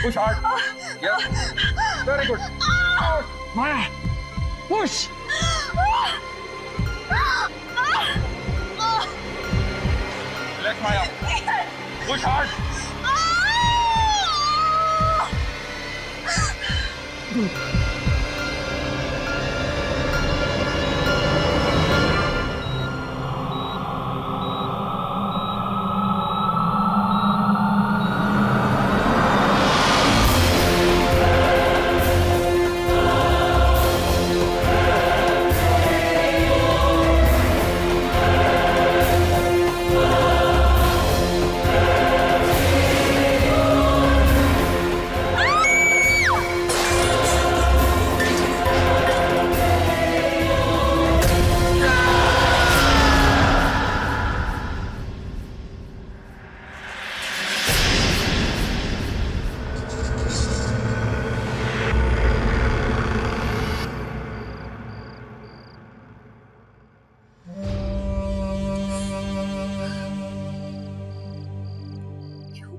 Push hard. Yes. Very good. Maya. Push. Relax, Maya. Push hard. Good.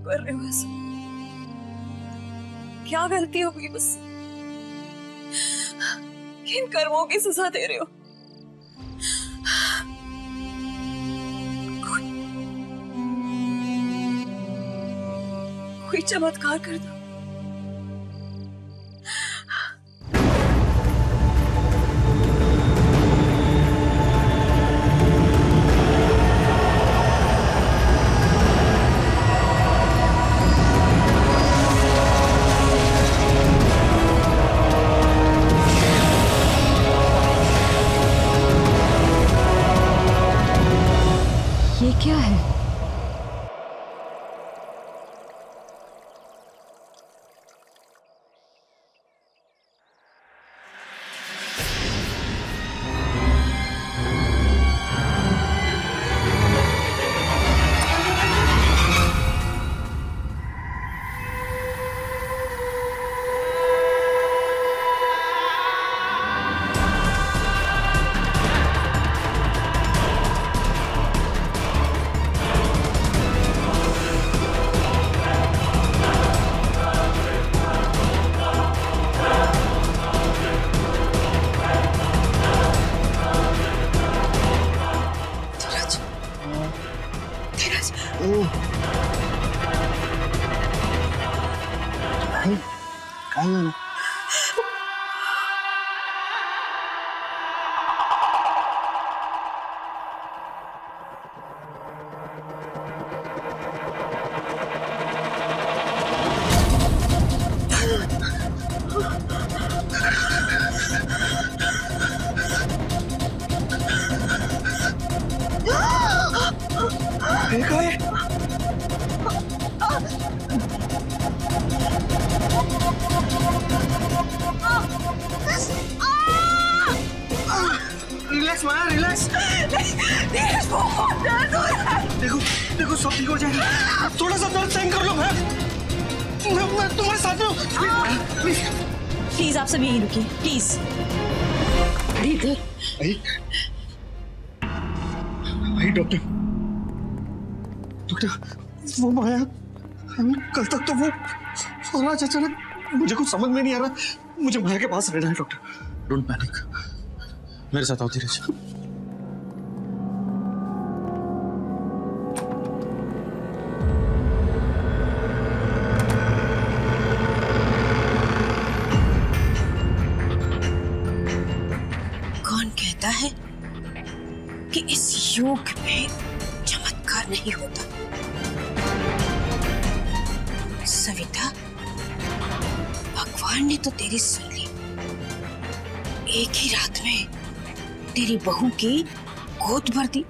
कर रहे हो ऐसा? क्या गलती हो गई मुझसे? किन कर्मों की सजा दे रहे हो? कोई चमत्कार कर दो। ये क्या है? काय झालं? हे काय? रिलैक्स माया, रिलैक्स। बहुत दर्द हो रहा है। देखो देखो सब ठीक हो जाएगा, थोड़ा सा दर्द सहन कर लो। मैं तुम्हारे साथ में हूँ। प्लीज प्लीज आप सब यहीं रुकिए, प्लीज। भाई डॉक्टर डॉक्टर, वो माया कल तक तो वो, और आज अचानक मुझे कुछ समझ में नहीं आ रहा। मुझे माया के पास रहना है डॉक्टर। डोंट पैनिक, मेरे साथ आओ धीरज। कौन कहता है कि इस युग में चमत्कार नहीं होता? सविता, भगवान ने तो तेरी सुन ली। एक ही रात में तेरी बहू की गोद भर दी।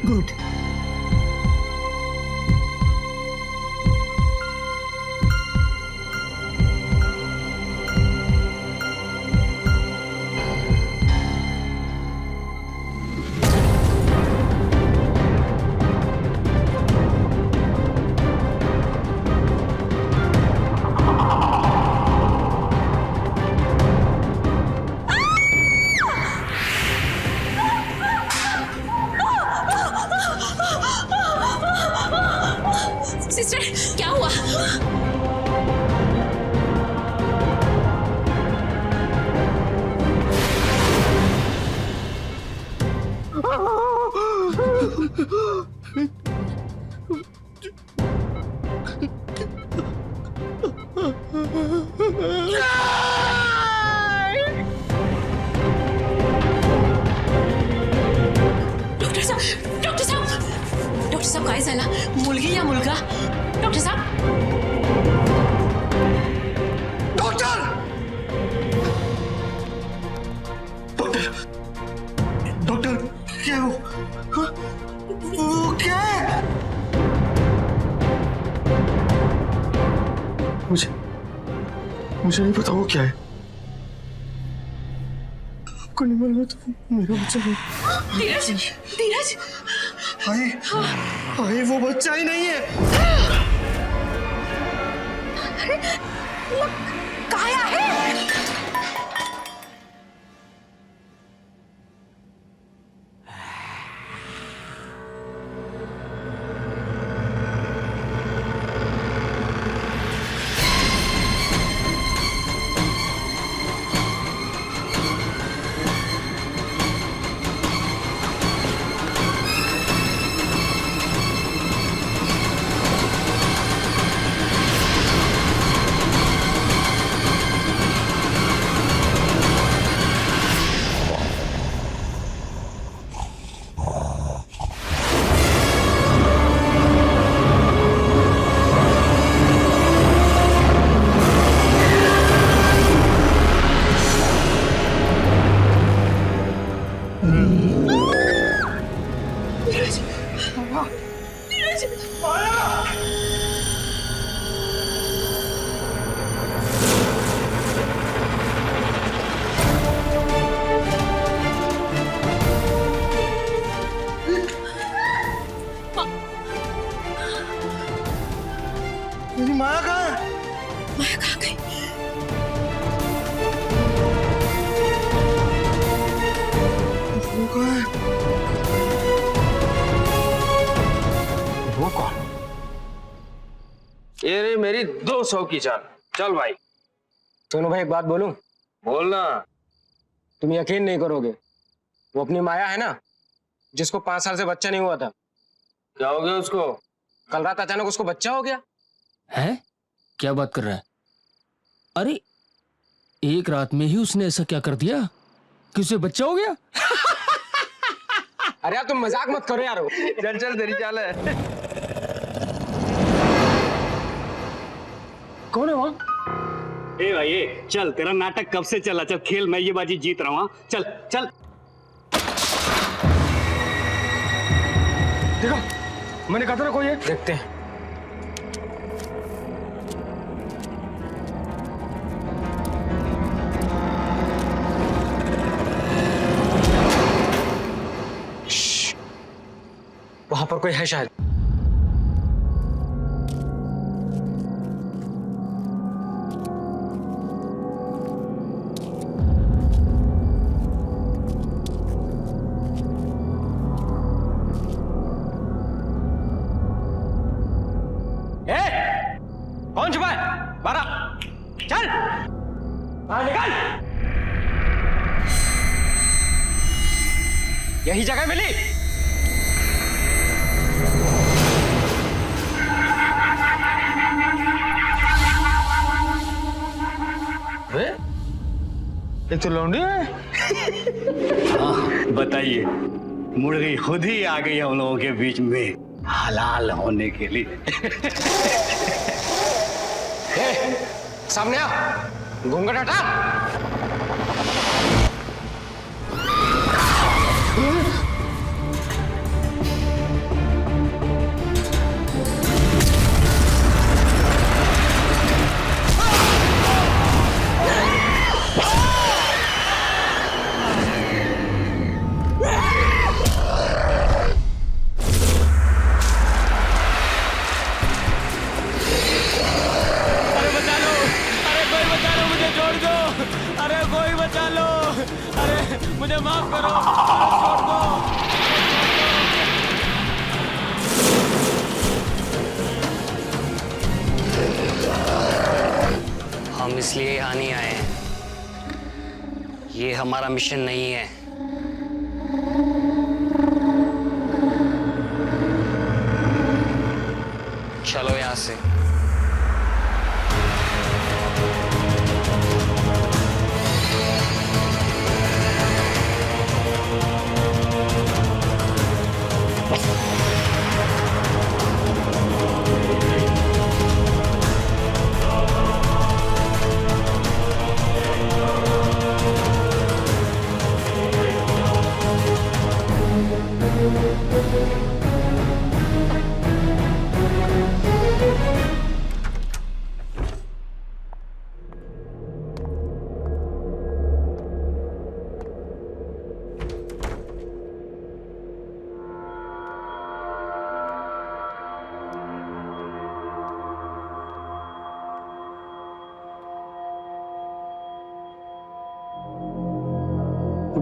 गुड। डॉक्टर क्या है वो? हाँ? वो क्या है? मुझे नहीं पता वो क्या है। आपको नहीं मालूम तो मेरा बच्चा है। धीरज, धीरज, भाई वो बच्चा ही नहीं है। अरे वो काया है। मेरी माया कहाँ है? माया कहाँ गई? वो कहाँ है? वो कौन? ये रही मेरी 200 की जान। चल भाई। सोनू भाई एक बात बोलूं? बोलना। तुम यकीन नहीं करोगे, वो अपनी माया है ना, जिसको 5 साल से बच्चा नहीं हुआ था, क्या हो गया उसको? कल रात अचानक उसको बच्चा हो गया। है? क्या बात कर रहा है? अरे एक रात में ही उसने ऐसा क्या कर दिया कि उसे बच्चा हो गया? अरे यार तुम मजाक मत करो यार। चल चल तेरी चाल है। कौन है वहाँ? ए भाई ए, चल तेरा नाटक कब से चला? चल खेल, मैं ये बाजी जीत रहा हूँ। चल चल। देखो मैंने कहा था ना कोई है। देखते हैं। वहां पर कोई है शायद। कौन छुपा है? बारह चल बाहर निकल। यही जगह मिली। ये तो लौंडी है। बताइए, मुर्गी खुद ही आ गई हम लोगों के बीच में हलाल होने के लिए। सामने आ, घूंघट हटा। मुझे माफ करो, छोड़ दो। हम इसलिए यहाँ नहीं आए हैं, ये हमारा मिशन नहीं है। चलो यहाँ से।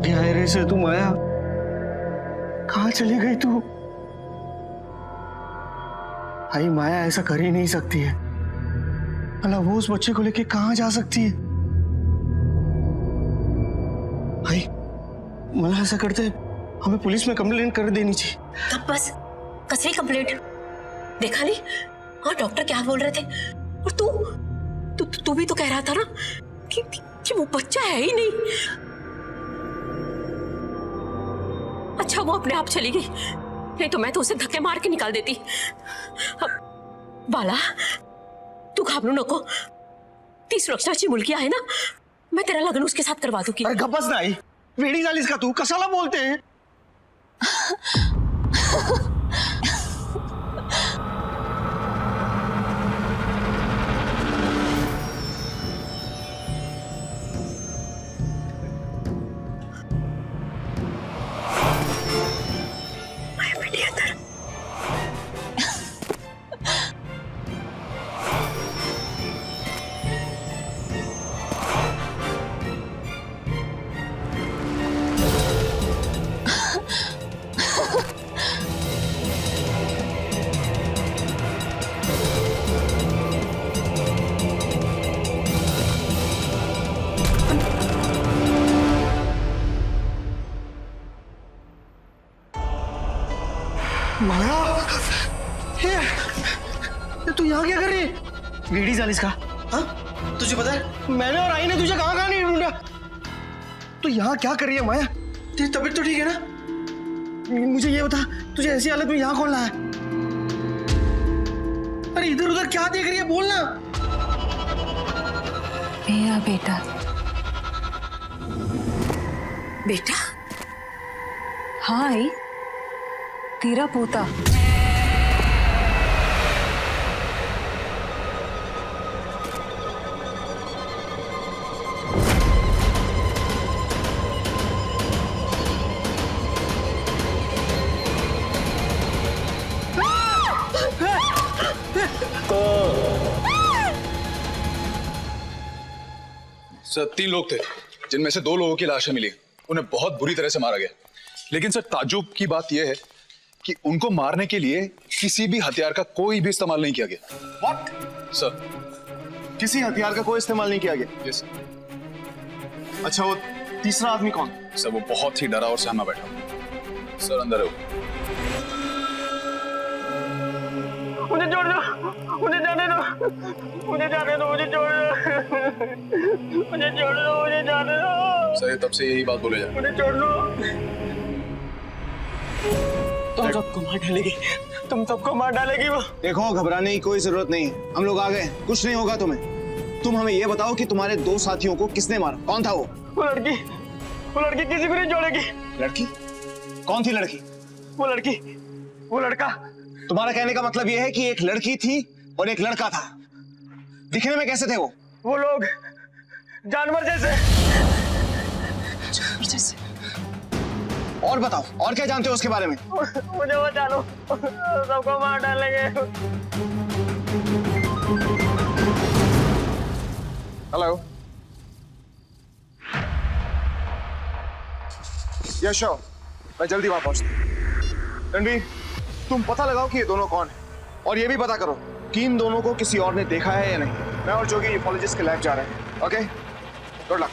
गहरे से तू माया, कहाँ चली गई तू? भाई माया ऐसा कर ही नहीं सकती है। भला वो उस बच्चे को लेके कहाँ जा सकती है? भाई मला ऐसा करते हमें पुलिस में कंप्लेंट कर देनी चाहिए। तब बस कसरी कंप्लेंट देखा नहीं? हाँ डॉक्टर क्या बोल रहे थे? और तू भी तो कह रहा था ना कि वो बच्चा है ही नहीं। अच्छा वो अपने आप चली गई, नहीं तो मैं तो उसे धक्के मार के निकाल देती। बाला तू घाबरू नको, ती सुरक्षाची मुलगी आहे ना, मैं तेरा लग्न उसके साथ करवा दूंगी। अरे गप्पच नाही, वेडी झालीस का तू? कशाला बोलते? माया, ये तू यहाँ क्या कर रही है? वेडी झालीस का? हाँ तुझे पता है मैंने और आई ने तुझे कहाँ कहाँ नहीं ढूंढा। तू यहाँ क्या कर रही है माया? तेरी तबीयत तो ठीक है ना? मुझे ये बता, तुझे ऐसी हालत में यहाँ कौन लाया? अरे इधर उधर क्या देख रही है, बोलना। मेरा बेटा। बेटा? हाँ आई, तेरा पोता। सर 3 लोग थे, जिनमें से 2 लोगों की लाशें मिली। उन्हें बहुत बुरी तरह से मारा गया। लेकिन सर ताज्जुब की बात यह है कि उनको मारने के लिए किसी भी हथियार का कोई भी इस्तेमाल नहीं किया गया। व्हाट? सर किसी हथियार का कोई इस्तेमाल नहीं किया गया? यस अच्छा वो तीसरा आदमी कौन? सर वो बहुत ही डरा और सहमा बैठा। सर अंदर है वो। मुझे छोड़ दो, मुझे जाने दो, मुझे जाने दो, मुझे छोड़ दो, मुझे छोड़ दो, मुझे जाने दो। सर तब से यही बात बोले जा रहे हैं। मुझे छोड़ दो। तुम सबको मार डालेगी, तुम सबको मार डालेगी वो। देखो घबराने की कोई जरूरत नहीं, हम लोग आ गए, कुछ नहीं होगा तुम्हें। तुम हमें ये बताओ कि तुम्हारे 2 साथियों को किसने मारा? कौन था वो? वो लड़की किसी को नहीं छोड़ेगी। लड़की? कौन थी लड़की? वो लड़की, वो लड़का। तुम्हारा कहने का मतलब ये है कि एक लड़की थी और एक लड़का था। दिखने में कैसे थे वो? वो लोग जानवर जैसे। और बताओ, और क्या जानते हो उसके बारे में? मुझे बचा लो, सबको मार डालेंगे। हेलो यस श्योर, मैं जल्दी वहां पहुंचता हूं। रणवीर तुम पता लगाओ कि ये दोनों कौन है, और ये भी पता करो कि इन दोनों को किसी और ने देखा है या नहीं। मैं और जोगी यूफोलॉजिस्ट के लैब जा रहे हैं। Okay good luck.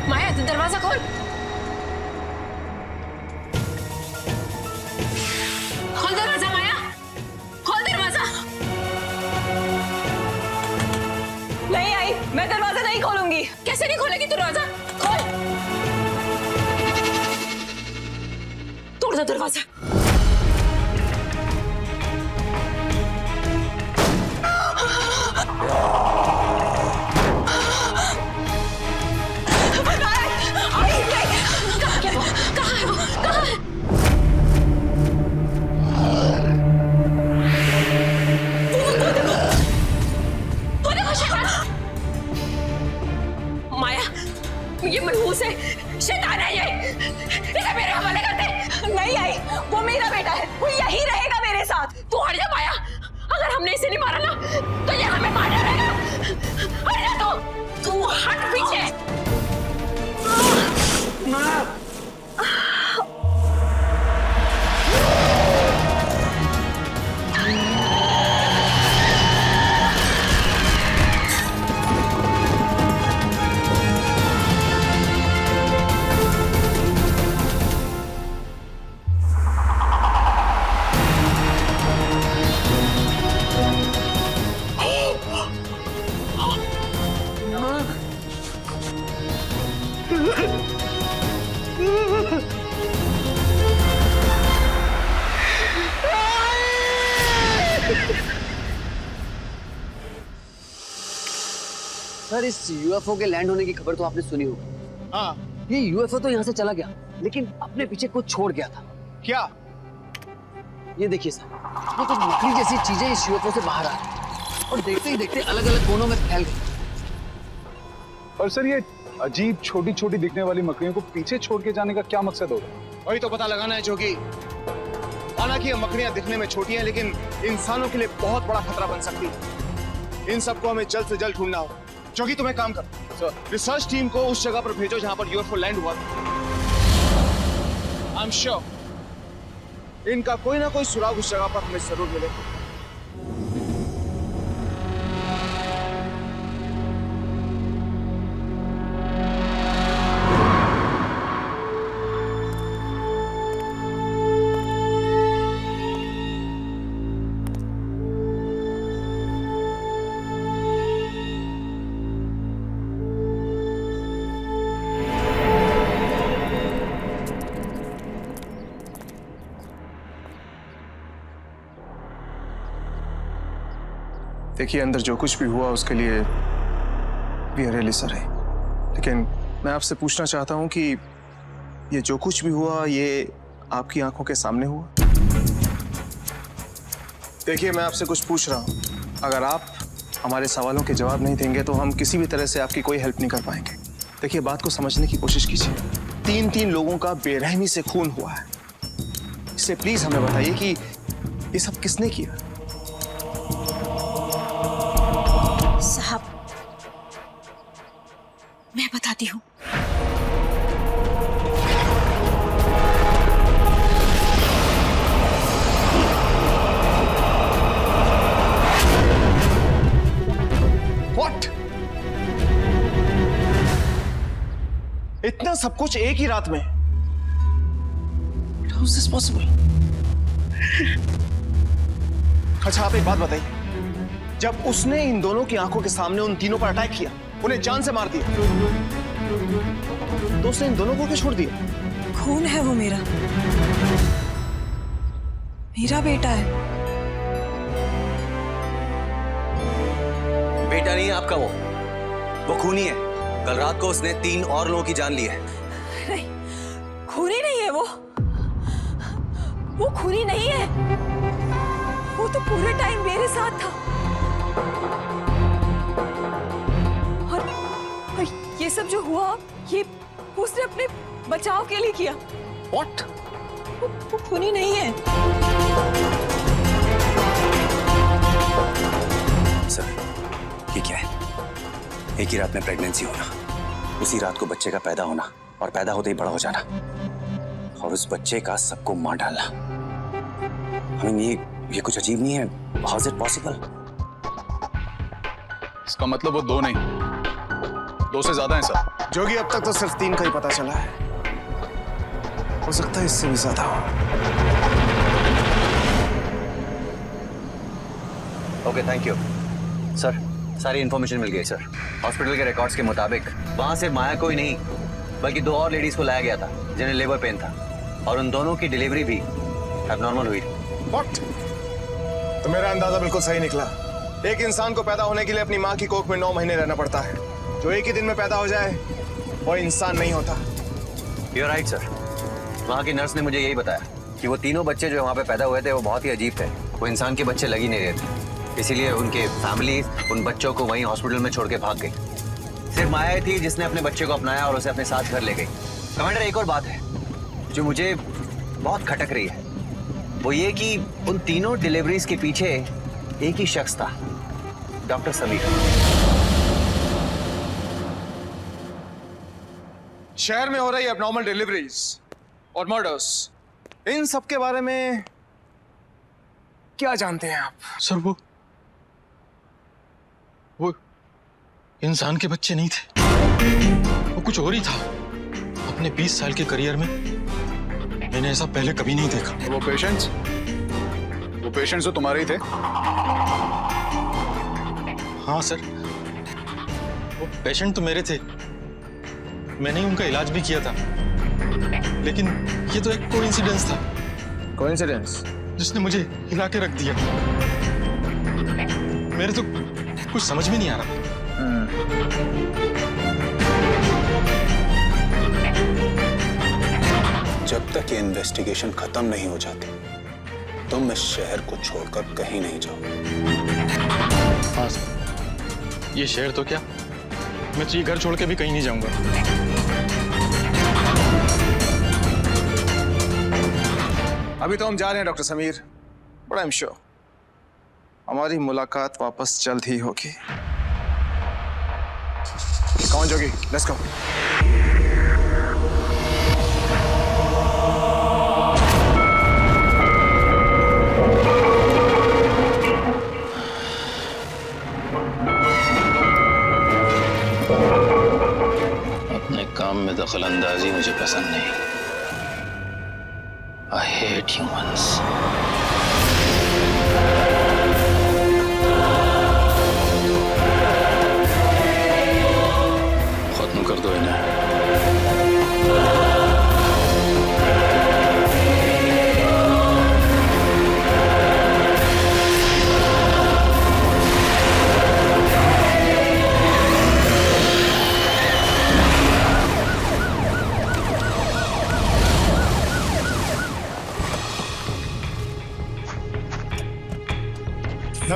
माया दरवाजा खोल। दरवाजा खोल, तोड़ दो दरवाजा। ये मनहूस है, शैतान है ये, इसे मेरे हवाले कर दे। नहीं आई, वो मेरा बेटा है, वो यही रहेगा मेरे साथ। तू हट जा माया, अगर हमने इसे नहीं मारा ना तो ये हमें मार डालेगा। हट जा तू हट पीछे। सर, इस यूएफओ के लैंड होने की खबर तो आपने सुनी होगी। हाँ, ये यूएफओ तो यहाँ से चला गया, लेकिन अपने पीछे कुछ छोड़ गया था। क्या? ये देखिए सर, ये कुछ मकड़ी जैसी चीजें इस यूएफओ से बाहर आ रही और देखते ही देखते अलग अलग कोनों में फैल गई। और सर, ये अजीब छोटी छोटी दिखने वाली मकड़ियों को पीछे छोड़ के जाने का क्या मकसद होगा? वही तो पता लगाना है जोगी। हालांकि ये मकड़ियां दिखने में छोटी हैं, लेकिन इंसानों के लिए बहुत बड़ा खतरा बन सकती है। इन सबको हमें जल्द से जल्द ढूंढना होगा। जोगी, तुम्हें काम कर सर, रिसर्च टीम को उस जगह पर भेजो जहां पर यूएफओ लैंड हुआ था। आई एम श्योर इनका कोई ना कोई सुराग उस जगह पर हमें जरूर मिलेगा। देखिए, अंदर जो कुछ भी हुआ उसके लिए वी आर रियली सॉरी, लेकिन मैं आपसे पूछना चाहता हूं कि ये जो कुछ भी हुआ ये आपकी आंखों के सामने हुआ? देखिए, मैं आपसे कुछ पूछ रहा हूं, अगर आप हमारे सवालों के जवाब नहीं देंगे तो हम किसी भी तरह से आपकी कोई हेल्प नहीं कर पाएंगे। देखिए, बात को समझने की कोशिश कीजिए। 3 लोगों का बेरहमी से खून हुआ है। इससे प्लीज हमें बताइए कि ये सब किसने किया? साहब, मैं बताती हूँ। What? इतना सब कुछ एक ही रात में? How is this possible? अच्छा, आप एक बात बताइए, जब उसने इन दोनों की आंखों के सामने उन तीनों पर अटैक किया, उन्हें जान से मार दिया, तो उसने इन दोनों को क्यों छोड़ दिया? खून है वो मेरा बेटा है। बेटा नहीं है आपका, वो खूनी है। कल रात को उसने 3 और लोगों की जान ली है। नहीं, खूनी नहीं है वो खूनी नहीं है। वो तो पूरे टाइम मेरे साथ था। और ये सब जो हुआ, ये उसने अपने बचाव के लिए किया। What? वो खूनी नहीं है। सर, ये क्या है? एक ही रात में प्रेगनेंसी होना, उसी रात को बच्चे का पैदा होना और पैदा होते ही बड़ा हो जाना, और उस बच्चे का सबको मार डालना। I mean, ये कुछ अजीब नहीं है। How is it possible? इसका मतलब वो 2 नहीं, 2 से ज्यादा हैं सर। जोगी, अब तक तो सिर्फ 3 का ही पता चला है, हो सकता है इससे भी ज्यादा हो। Okay, thank you. सर, सारी इन्फॉर्मेशन मिल गई सर। हॉस्पिटल के रिकॉर्ड्स के मुताबिक वहां से माया को ही नहीं बल्कि 2 और लेडीज को लाया गया था जिन्हें लेबर पेन था, और उन दोनों की डिलीवरी भी एबनॉर्मल हुई। What? तो मेरा अंदाजा बिल्कुल सही निकला। एक इंसान को पैदा होने के लिए अपनी माँ की कोख में 9 महीने रहना पड़ता है। जो एक ही दिन में पैदा हो जाए वो इंसान नहीं होता। You're right, sir. वहाँ की नर्स ने मुझे यही बताया कि वो तीनों बच्चे जो वहाँ पे पैदा हुए थे वो बहुत ही अजीब थे। वो इंसान के बच्चे लग ही नहीं रहे थे, इसीलिए उनके फैमिली उन बच्चों को वहीं हॉस्पिटल में छोड़ के भाग गई। सिर्फ माया ही थी जिसने अपने बच्चे को अपनाया और उसे अपने साथ घर ले गई। कमांडर, एक और बात है जो मुझे बहुत खटक रही है, वो ये कि उन तीनों डिलीवरीज के पीछे एक ही शख्स था, डॉक्टर समीर। शहर में हो रही एबनॉर्मल डिलीवरीज और मर्डर्स, इन सब के बारे में क्या जानते हैं आप? सर वो इंसान के बच्चे नहीं थे, वो कुछ और ही था। अपने 20 साल के करियर में मैंने ऐसा पहले कभी नहीं देखा। वो पेशेंट्स तो तुम्हारे ही थे? हाँ सर, वो पेशेंट तो मेरे थे, मैंने ही उनका इलाज भी किया था, लेकिन ये तो एक कोइंसिडेंस था। कोइंसिडेंस? जिसने मुझे हिला के रख दिया। मेरे तो कुछ समझ में नहीं आ रहा। जब तक ये इन्वेस्टिगेशन खत्म नहीं हो जाती तुम इस शहर को छोड़कर कहीं नहीं जाओ। हाँ सर, ये शहर तो क्या, मैं तो ये घर छोड़ के भी कहीं नहीं जाऊंगा। अभी तो हम जा रहे हैं doctor Sameer, but I am sure हमारी मुलाकात वापस जल्द ही होगी। कौन जोगी, लेट्स गो। अपने काम में दखल अंदाजी मुझे पसंद नहीं। I hate humans. खत्म कर दो इन्हें।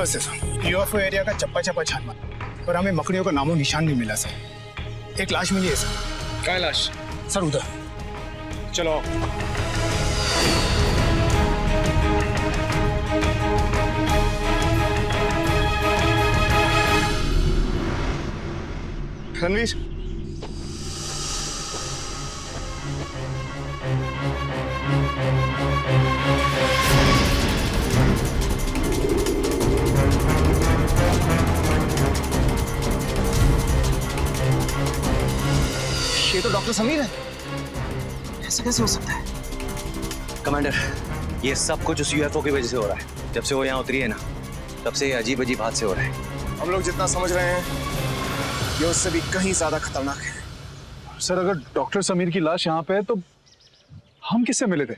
सर, यूएफओ एरिया का चप्पा चप्पा छान मारा, पर हमें मकड़ियों का नामो निशान नहीं मिला सर। एक लाश मिली है सर। क्या लाश? सर उधर। चलो। रणवीर, ये तो डॉक्टर समीर है। ऐसा कैसे हो सकता है? कमांडर, ये सब कुछ उस यूएफओ की वजह से हो रहा है। जब से वो यहाँ उतरी है ना, तब से ये अजीब अजीब हादसे हो रहे हैं। हम लोग जितना समझ रहे हैं ये उससे भी कहीं ज्यादा खतरनाक है। सर, अगर डॉक्टर समीर की लाश यहाँ पे है तो हम किससे मिले थे?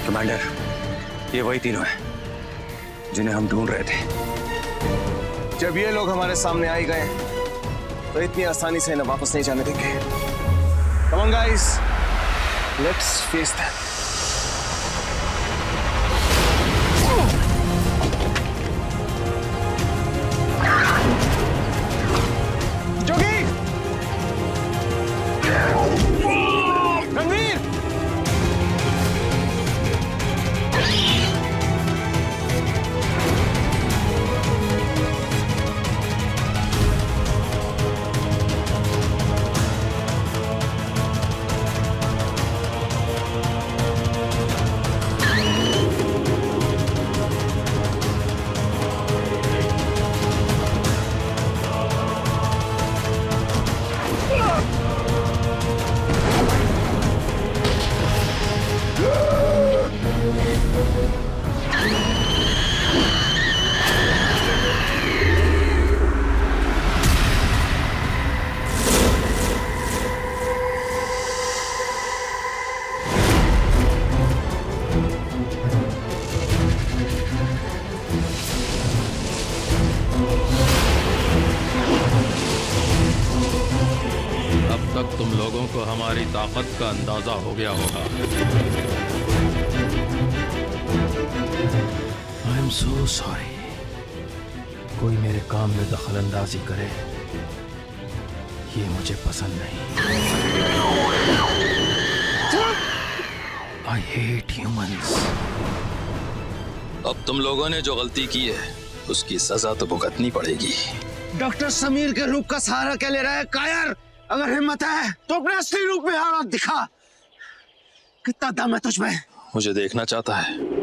कमांडर, ये वही तीनों हैं जिन्हें हम ढूंढ रहे थे। जब ये लोग हमारे सामने आ ही गए तो इतनी आसानी से इन्हें वापस नहीं जाने देंगे। Come on guys, let's face them. जोगी! रणवीर! को हमारी ताकत का अंदाजा हो गया होगा। I am so sorry. कोई मेरे काम में दखल अंदाजी करे, ये मुझे पसंद नहीं। I hate humans. अब तुम लोगों ने जो गलती की है उसकी सजा तो भुगतनी पड़ेगी। डॉक्टर समीर के रूप का सहारा क्या ले रहा है कायर? अगर हिम्मत है तो अपने असली रूप में आना दिखा। कितना दम है तुझ में? मुझे देखना चाहता है।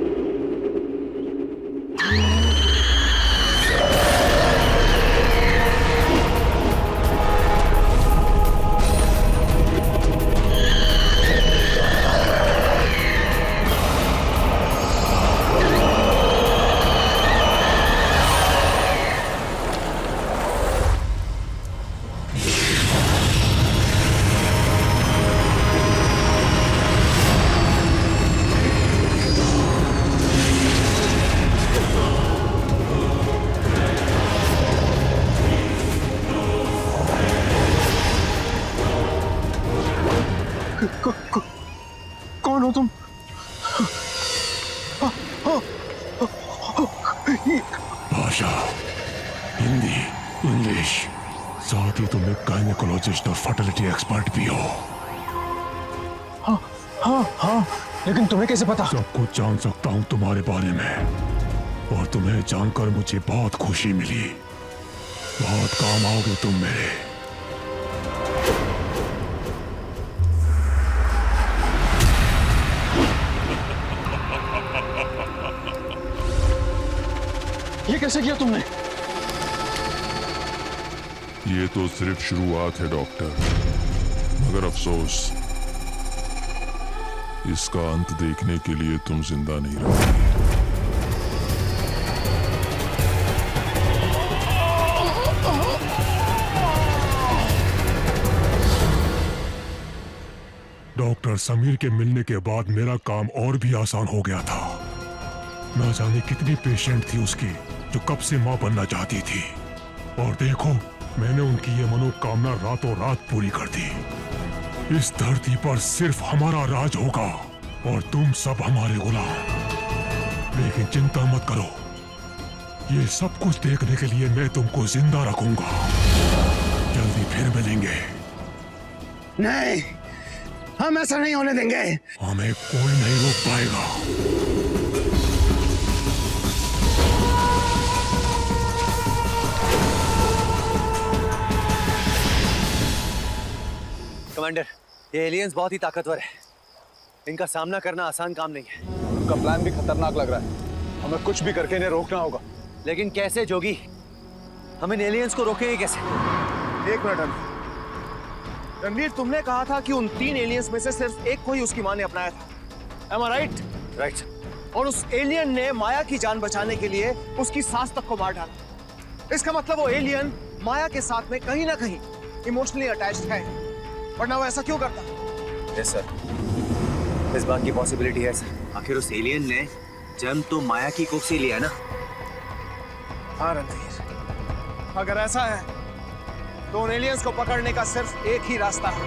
कौन हो तुम? भाषा हिंदी, इंग्लिश, साथ ही तुम एक गायनेकोलॉजिस्ट और फर्टिलिटी एक्सपर्ट भी हो। हाँ हाँ हाँ, लेकिन तुम्हें कैसे पता? सब कुछ जान सकता हूँ तुम्हारे बारे में, और तुम्हें जानकर मुझे बहुत खुशी मिली। बहुत काम आओगे तुम मेरे। ये कैसे किया तुमने? ये तो सिर्फ शुरुआत है डॉक्टर, मगर अफसोस इसका अंत देखने के लिए तुम जिंदा नहीं रहोगे। डॉक्टर समीर के मिलने के बाद मेरा काम और भी आसान हो गया था। न जाने कितनी पेशेंट थी उसकी जो कब से मां बनना चाहती थी, और देखो मैंने उनकी ये मनोकामना रातों रात पूरी कर दी। इस धरती पर सिर्फ हमारा राज होगा और तुम सब हमारे गुलाम। लेकिन चिंता मत करो, ये सब कुछ देखने के लिए मैं तुमको जिंदा रखूंगा। जल्दी फिर मिलेंगे। नहीं, हम ऐसा नहीं होने देंगे। हमें कोई नहीं रोक पाएगा। कमांडर, ये एलियंस बहुत ही ताकतवर है। इनका सामना करना आसान काम नहीं है। उनका प्लान भी खतरनाक लग रहा है। हमें कुछ भी करके इन्हें रोकना होगा। लेकिन कैसे जोगी? हम इन एलियंस को रोकेंगे कैसे? एक मिनट रणवीर, तुमने कहा था कि उन 3 एलियंस में से सिर्फ एक को ही उसकी मां ने अपनाया था। Am I right? राइट। और उस एलियन ने माया की जान बचाने के लिए उसकी सास तक को मार डाला। इसका मतलब वो एलियन माया के साथ में कहीं ना कहीं इमोशनली अटैच्ड है, वरना वो ऐसा क्यों करता? यस सर, इस बात की पॉसिबिलिटी है सर। आखिर उस एलियन ने जन्म तो माया की कोख से लिया ना। हाँ रणवीर, अगर ऐसा है तो उन एलियंस को पकड़ने का सिर्फ एक ही रास्ता है।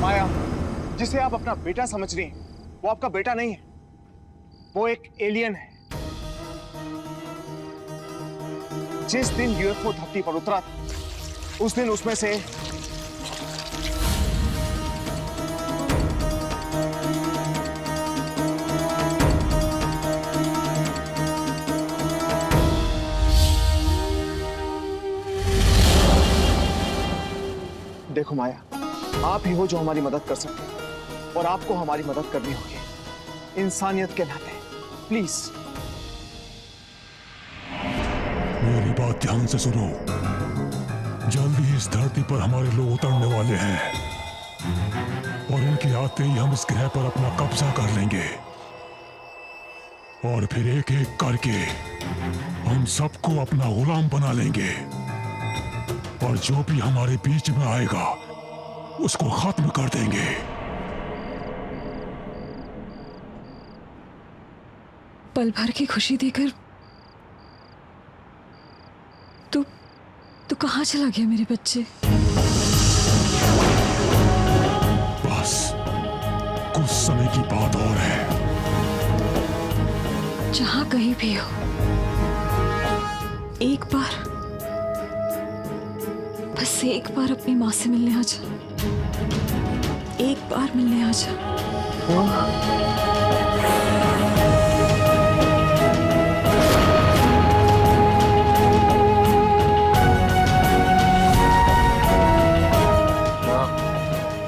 माया, जिसे आप अपना बेटा समझ रही हैं, वो आपका बेटा नहीं है, वो एक एलियन है। जिस दिन यूएफओ धरती पर उतरा उस दिन उसमें से देखो माया, आप ही हो जो हमारी मदद कर सकते हैं, और आपको हमारी मदद करनी होगी इंसानियत के नाते। प्लीज मेरी बात ध्यान से सुनो। जल्दी इस धरती पर हमारे लोग उतरने वाले हैं, और उनके आते ही हम इस ग्रह पर अपना कब्जा कर लेंगे, और फिर एक एक करके हम सबको अपना गुलाम बना लेंगे, और जो भी हमारे बीच में आएगा उसको खत्म कर देंगे। पल भर की खुशी देकर तू कहाँ चला गया मेरे बच्चे? बस कुछ समय की बात और है। जहाँ कहीं भी हो, एक बार, बस एक बार अपनी माँ से मिलने आ जा। एक बार मिलने आ जा।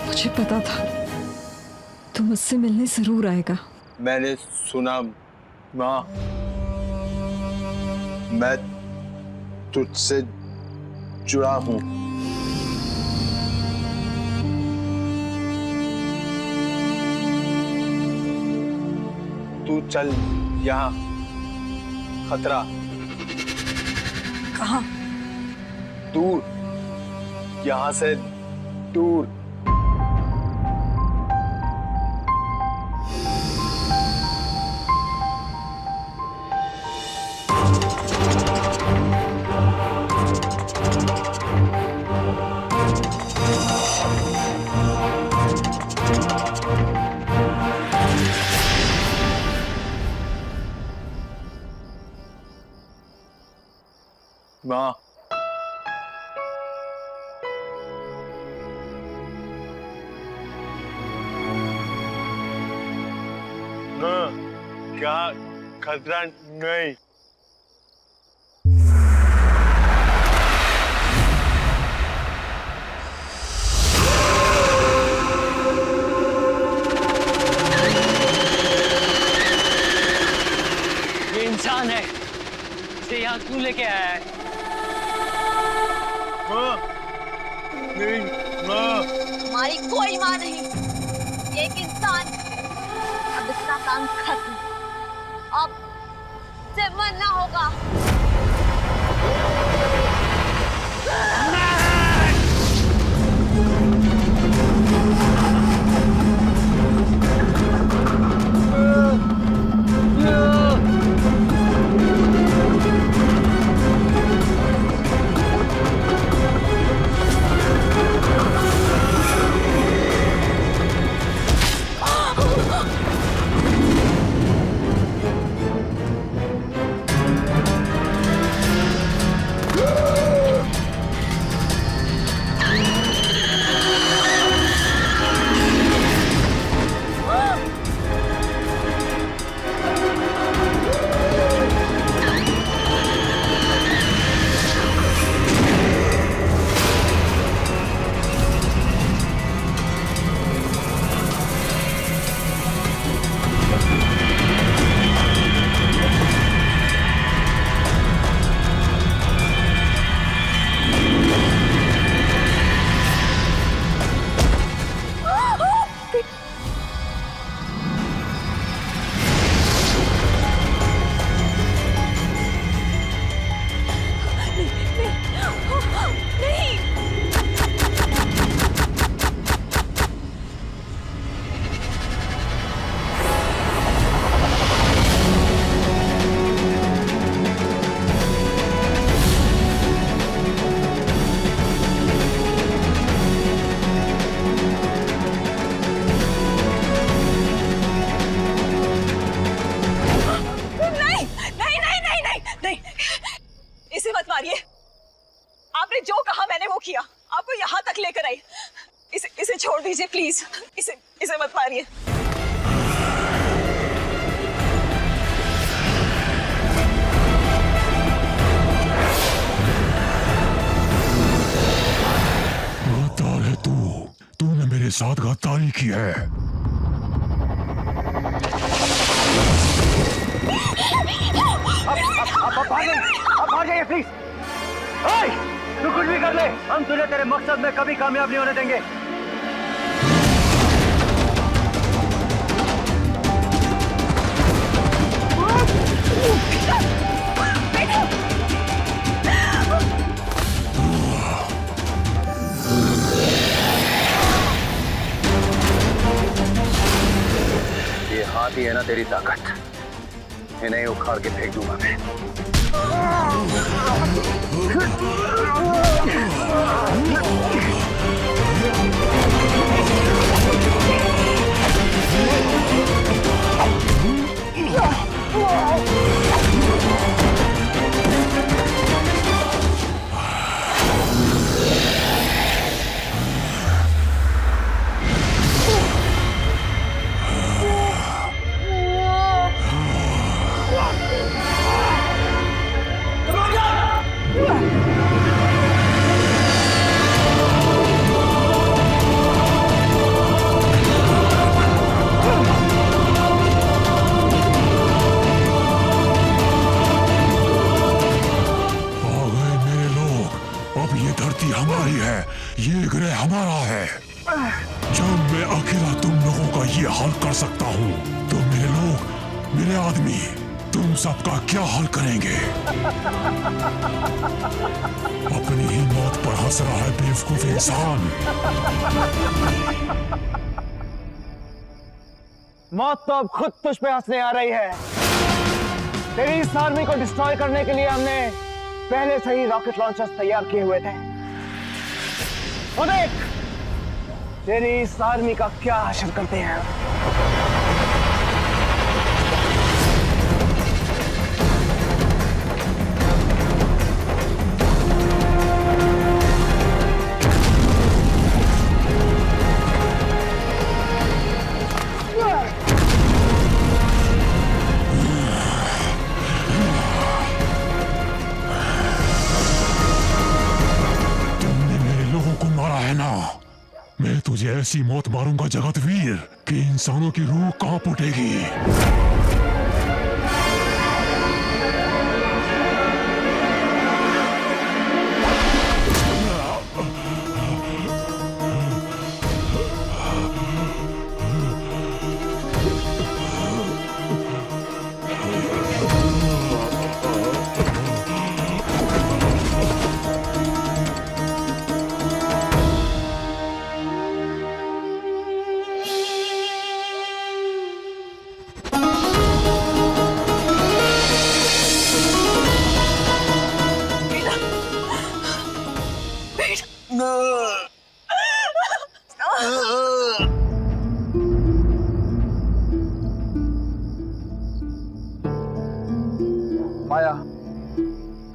मुझे पता था तू मुझसे मिलने जरूर आएगा। मैंने सुना माँ, मैं तुझसे जुड़ा हूं। तू चल यहाँ, खतरा। कहाँ? दूर, यहाँ से दूर। माँ, क्या खतरा नहीं? ये इंसान है, इसे यहाँ क्यों लेके आया है? माँ, नहीं माँ। हमारी कोई माँ नहीं, एक इंसान। अब इसका काम खत्म, अब से मरना होगा। इसे मत मारिए। आपने जो कहा मैंने वो किया, आपको यहाँ तक लेकर आई। इसे छोड़ दीजिए प्लीज, इसे मत मारिए। गद्दार है तू, तूने मेरे साथ गद्दारी की है। अब भाग जाइए प्लीज। तू कुछ भी कर ले, हम तुझे तेरे मकसद में कभी कामयाब नहीं होने देंगे। ये हाथ ही है ना तेरी ताकत, इन्हें उखाड़ के फेंक दूंगा मैं। हमारी है, ये ग्रह हमारा है। जब मैं अकेला तुम लोगों का ये हल कर सकता हूँ तो मेरे लोग, मेरे आदमी तुम सबका क्या हल करेंगे? अपनी ही मौत पर हंस रहा है बेवकूफ इंसान। मौत तो अब खुद तुझ पे हंसने आ रही है। तेरी इस आर्मी को डिस्ट्रॉय करने के लिए हमने पहले से ही रॉकेट लॉन्चर्स तैयार किए हुए थे। और देख तेरी इस आर्मी का क्या हासिल करते हैं। मैं तुझे ऐसी मौत मारूंगा जगतवीर कि इंसानों की रूह कांप उठेगी। माया,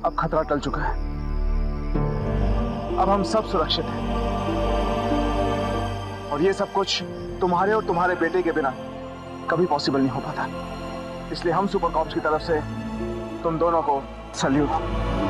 अब खतरा टल चुका है। अब हम सब सुरक्षित हैं। और ये सब कुछ तुम्हारे और तुम्हारे बेटे के बिना कभी पॉसिबल नहीं हो पाता। इसलिए हम सुपर कॉप्स की तरफ से तुम दोनों को सैल्यूट।